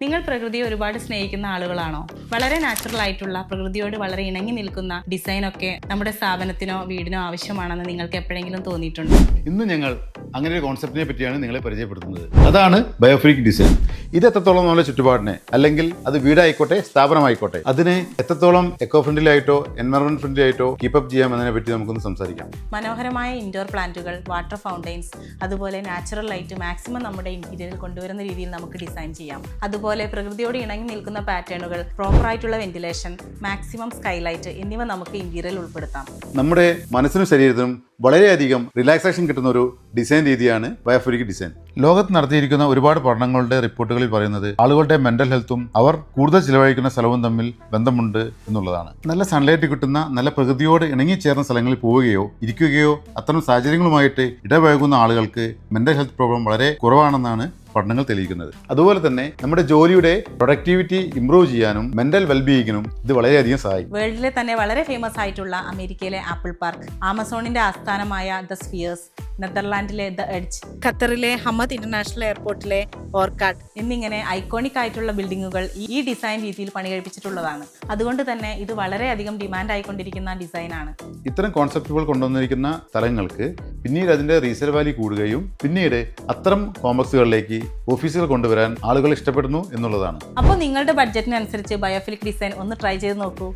നിങ്ങൾ പ്രകൃതിയെ ഒരുപാട് സ്നേഹിക്കുന്ന ആളുകളാണോ? വളരെ നാച്ചുറൽ ആയിട്ടുള്ള പ്രകൃതിയോട് വളരെ ഇണങ്ങി നിൽക്കുന്ന ഡിസൈനൊക്കെ നമ്മുടെ സ്ഥാപനത്തിനോ വീടിനോ ആവശ്യമാണെന്ന് നിങ്ങൾക്ക് എപ്പോഴെങ്കിലും തോന്നിയിട്ടുണ്ടോ? ഇന്ന് ഞങ്ങൾ അങ്ങനെ ഒരു കോൺസെപ്റ്റിനെ പറ്റിയാണ് നിങ്ങളെ പരിചയപ്പെടുത്തുന്നത്. അതാണ് ബയോഫ്രീക്ക് ഡിസൈൻ. ഇത് എത്രത്തോളം നമ്മുടെ ചുറ്റുപാടിനെ, അല്ലെങ്കിൽ അത് വീടായിക്കോട്ടെ സ്ഥാപനമായിക്കോട്ടെ, അതിനെ എത്രത്തോളം എക്കോ ഫ്രണ്ട്ലി ആയിട്ടോ എൻവയറൺമെന്റ് ഫ്രണ്ട്ലി ആയിട്ടോ കീപ്പപ്പ് ചെയ്യാം എന്നതിനെ പറ്റി നമുക്കൊന്ന് സംസാരിക്കാം. മനോഹരമായ ഇൻഡോർ പ്ലാന്റുകൾ, വാട്ടർ ഫൗണ്ടെയിൻസ്, അതുപോലെ നാച്ചുറൽ ലൈറ്റ് മാക്സിമം നമ്മുടെ ഇന്റീരിയറിൽ കൊണ്ടുവരുന്ന രീതിയിൽ നമുക്ക് ഡിസൈൻ ചെയ്യാം. അതുപോലെ പ്രകൃതിയോട് ഇണങ്ങി നിൽക്കുന്ന പാറ്റേണുകൾ, പ്രോപ്പർ ആയിട്ടുള്ള വെന്റിലേഷൻ, മാക്സിമം സ്കൈലൈറ്റ് എന്നിവ നമുക്ക് ഇന്റീരിയറിൽ ഉൾപ്പെടുത്താം. നമ്മുടെ മനസ്സിനും ശരീരത്തിനും വളരെയധികം റിലാക്സേഷൻ കിട്ടുന്ന ഒരു ഡിസൈൻ രീതിയാണ് ബയോഫ്രീക്ക് ഡിസൈൻ. ലോകത്ത് നടത്തിയിരിക്കുന്ന ഒരുപാട് പഠനങ്ങളുടെ റിപ്പോർട്ടുകളിൽ പറയുന്നത് ആളുകളുടെ മെന്റൽ ഹെൽത്തും അവർ കൂടുതൽ ചിലവഴിക്കുന്ന സ്ഥലവും തമ്മിൽ ബന്ധമുണ്ട് എന്നുള്ളതാണ്. നല്ല സൺലൈറ്റ് കിട്ടുന്ന, നല്ല പ്രകൃതിയോട് ഇണങ്ങിച്ചേർന്ന സ്ഥലങ്ങളിൽ പോവുകയോ ഇരിക്കുകയോ അത്തരം സാഹചര്യങ്ങളുമായിട്ട് ഇടപഴകുന്ന ആളുകൾക്ക് മെന്റൽ ഹെൽത്ത് പ്രോബ്ലം വളരെ കുറവാണെന്നാണ് പഠനങ്ങൾ തെളിയിക്കുന്നത്. അതുപോലെ തന്നെ നമ്മുടെ ജോലിയുടെ പ്രൊഡക്ടിവിറ്റി ഇംപ്രൂവ് ചെയ്യാനും മെന്റൽ വെൽബീയിങ്ങിനും ഇത് വളരെയധികം സഹായിക്കും. വേൾഡിലെ തന്നെ വളരെ ഫേമസ് ആയിട്ടുള്ള അമേരിക്കയിലെ ആപ്പിൾ പാർക്ക്, ആമസോണിന്റെ ആസ്ഥാനമായ ദ സ്ഫിയേഴ്സ്, നെതർലാൻഡിലെ ദ എഡ്ജ്, ഖത്തറിലെ ഹമദ് ഇന്റർനാഷണൽ എയർപോർട്ടിലെ ഓർക്കാഡ് എന്നിങ്ങനെ ഐക്കോണിക് ആയിട്ടുള്ള ബിൽഡിങ്ങുകൾ ഈ ഡിസൈൻ രീതിയിൽ പണികഴിപ്പിച്ചിട്ടുള്ളതാണ്. അതുകൊണ്ട് തന്നെ ഇത് വളരെയധികം ഡിമാൻഡ് ആയിക്കൊണ്ടിരിക്കുന്ന ഡിസൈനാണ്. ഇത്തരം കോൺസെപ്റ്റുകൾ കൊണ്ടുവന്നിരിക്കുന്ന സ്ഥലങ്ങൾക്ക് പിന്നീട് അതിന്റെ റീസെയിൽ വാല്യൂ കൂടുകയും പിന്നീട് അത്തരം കോംപ്ലക്സുകളിലേക്ക് ഓഫീസുകൾ കൊണ്ടുവരാൻ ആളുകൾ ഇഷ്ടപ്പെടുന്നു എന്നുള്ളതാണ്. അപ്പോൾ നിങ്ങളുടെ ബഡ്ജറ്റിനനുസരിച്ച് ബയോഫിലിക് ഡിസൈൻ ഒന്ന് ട്രൈ ചെയ്ത് നോക്കൂ.